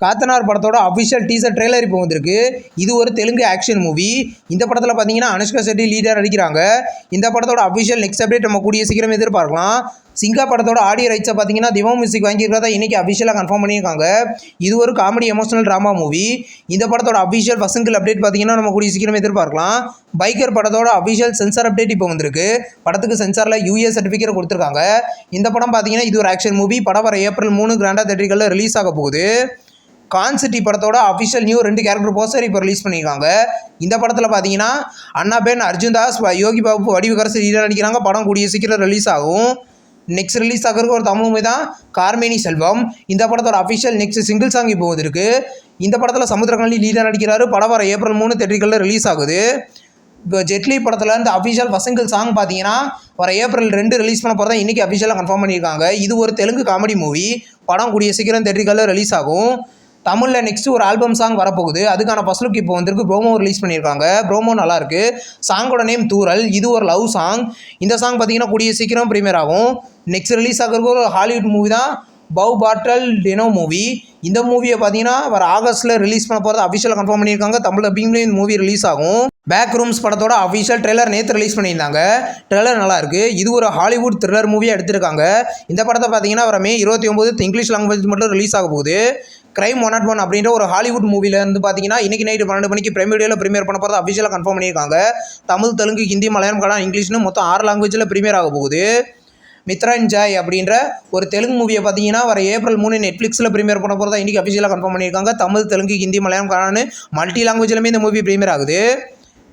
காத்தனார் படத்தோட official teaser trailer இப்போ வந்திருக்கு. இது ஒரு தெலுங்கு ஆக்ஷன் மூவி. இந்த படத்தில் பார்த்தீங்கன்னா அனுஷ்கா செட்டி லீடர் நடிக்கிறாங்க. இந்த படத்தோட அஃபிஷியல் நெக்ஸ்ட் அப்டேட் நம்ம கூடிய சீக்கிரம் எதிர்பார்க்கலாம். சிங்கா படத்தோட ஆடியோ ரைட்ஸை பார்த்தீங்கன்னா திவா மியூசிக் வாங்கியிருக்கிறதா இன்றைக்கி அஃபிஷியலாக கன்ஃபார்ம் பண்ணியிருக்காங்க. இது ஒரு காமெடி எமோஷனல் ட்ராமா மூவி. இந்த படத்தோட அஃபிஷியல் ஃபர்ஸ்ட் அப்டேட் பார்த்தீங்கன்னா நம்ம கூடிய சீக்கிரம் எதிர்பார்க்கலாம். பைக்கர் படத்தோட அஃபிஷியல் சென்சார் அப்டேட் இப்போ வந்திருக்கு. படத்துக்கு சென்சாரில் யூஎஸ் சர்டிஃபிகேட் கொடுத்துருக்காங்க. இந்த படம் பார்த்தீங்கன்னா இது ஒரு ஆக்ஷன் மூவி. படம் வர ஏப்ரல் 3 கிராண்டா தேட்டர்களில் ரிலீஸ் ஆக போகுது. கான்சிட்டி படத்தோட அஃபிஷியல் நியூ 2 கேரக்டர் போஸ்டர் இப்போ ரிலீஸ் பண்ணியிருக்காங்க. இந்த படத்தில் பார்த்தீங்கன்னா அண்ணாபென், அர்ஜுன் தாஸ், யோகி பாபு, வடிவுக்கரசு லீடர் நடிக்கிறாங்க. படம் கூடிய சீக்கிரம் ரிலீஸ் ஆகும். நெக்ஸ்ட் ரிலீஸ் ஆகிறதுக்கு ஒரு தமிழ் மூவி தான் கார்மேனி செல்வம். இந்த படத்தோட அஃபிஷியல் நெக்ஸ்ட் சிங்கிள் சாங் இப்போ வந்திருக்கு. இந்த படத்தில் சமுத்திரகனி லீடர் நடிக்கிறாரு. படம் வர ஏப்ரல் 3 தேட்டர்களில் ரிலீஸ் ஆகுது. இப்போ ஜெட்லி படத்தில் இந்த அஃபிஷியல் ஃபர்ஸ்ட் சாங் பார்த்தீங்கன்னா வர ஏப்ரல் 2 ரிலீஸ் பண்ண போகிறதா இன்றைக்கி அஃபிஷியலாக கன்ஃபார்ம் பண்ணியிருக்காங்க. இது ஒரு தெலுங்கு காமெடி மூவி. படம் கூடிய சீக்கிரம் தேட்டர்களில் ரிலீஸ் ஆகும். தமிழில் நெக்ஸ்ட் ஒரு ஆல்பம் சாங் வரப்போகுது. அதுக்கான ஃபர்ஸ்ட் லுக் இப்போ வந்திருக்கு. ப்ரோமோ ரிலீஸ் பண்ணியிருக்காங்க. ப்ரோமோ நல்லாயிருக்கு. சாங்கோட நேம் தூரல். இது ஒரு லவ் சாங். இந்த சாங் பார்த்தீங்கன்னா கூடிய சீக்கிரம் ப்ரீமியர் ஆகும். நெக்ஸ்ட் ரிலீஸ் ஆகிறதுக்கு ஒரு ஹாலிவுட் மூவி தான் பவ் பாட்டல் டெனோ மூவி. இந்த மூவியை பார்த்தீங்கன்னா வர ஆகஸ்ட்டில் ரிலீஸ் பண்ண போகிறது அஃபிஷியலாக கன்ஃபார்ம் பண்ணியிருக்காங்க. தமிழ் டப்பிங்லேயும் இந்த மூவி ரிலீஸ் ஆகும். பேக் ரூம்ஸ் படத்தோட அஃபிஷியல் ட்ரெய்லர் நேற்று ரிலீஸ் பண்ணியிருந்தாங்க. ட்ரெய்லர் நல்லாயிருக்கு. இது ஒரு ஹாலிவுட் த்ரில்லர் மூவியாக எடுத்திருக்காங்க. இந்த படத்தை பார்த்தீங்கன்னா வர மே 29 இங்கிலீஷ் லாங்குவேஜ் மட்டும் ரிலீஸ் ஆக போகுது. கிரைம் 101 அப்படின்ற ஒரு ஹாலிவுட் மூவிலேருந்து பார்த்தீங்கன்னா இன்றைக்கி நைட்டு 12 மணிக்கு பிரைம் வீடியோவில் ப்ரீமியர் பண்ண போகிறது அஃபிஷியலாக கன்ஃபார்ம் பண்ணியிருக்காங்க. தமிழ், தெலுங்கு, ஹிந்தி, மலையாளம், கன்னடம், இங்கிலீஷ்னு மொத்தம் 6 லாங்குவேஜில் ப்ரீமியர் ஆக போகுது. மித்ரான்ஜாய் அப்படின்ற ஒரு தெலுங்கு மூவியை பார்த்தீங்கன்னா வர ஏப்ரல் 3 நெட்ஃப்ளிக்ஸில் ப்ரீமியர் பண்ண போகிறதா இன்றைக்கி அஃபிஷியலாக கன்ஃபார்ம் பண்ணியிருக்காங்க. தமிழ், தெலுங்கு, ஹிந்தி, மலையாளம், கன்னடம் மல்டி லாங்குவேஜ்லையுமே இந்த மூவி ப்ரீமியர் ஆகுது.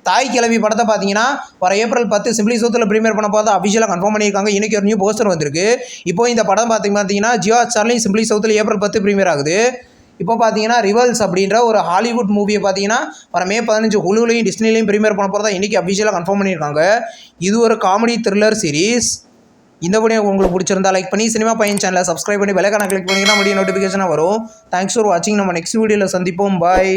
தாய் கிழவி படத்தை பார்த்தீங்கன்னா வர ஏப்ரல் 10 சிம்பிளி சவுத்தில் ப்ரீமியர் பண்ண போகிறதா அஃபிஷியலாக கன்ஃபார்ம் பண்ணியிருக்காங்க. இன்றைக்கி ஒரு நியூ போஸ்டர் வந்திருக்கு. இப்போ இந்த படம் பார்த்தீங்கன்னா ஜியோ ஹாட்ஸ்டார்லையும் சிம்பிளி சவுத்தில் ஏப்ரல் 10 ப்ரீமியர் ஆகுது. இப்போ பார்த்தீங்கன்னா ரிவல்ஸ் அப்படின்ற ஒரு ஹாலிவுட் மூவியை பார்த்தீங்கன்னா வர மே 15 ஹுலுலையும் டிஸ்னிலையும் ப்ரீமியர் பண்ண போகிறதா இன்றைக்கி அஃபிஷியலாக கன்ஃபார்ம் பண்ணியிருக்காங்க. இது ஒரு காமெடி த்ரில்லர் சீரீஸ். இந்த வீடியோ உங்களுக்கு பிடிச்சிருந்தா லைக் பண்ணி சினிமா பையன் சேனலை சப்ஸ்கிரைப் பண்ணி பெல் ஐகானை கிளிக் பண்ணிங்கன்னா வீடியோ நோட்டிஃபிகேஷனாக வரும். தேங்க்ஸ் ஃபார் வாட்சிங். நம்ம நெக்ஸ்ட் வீடியோவில் சந்திப்போம். பாய்.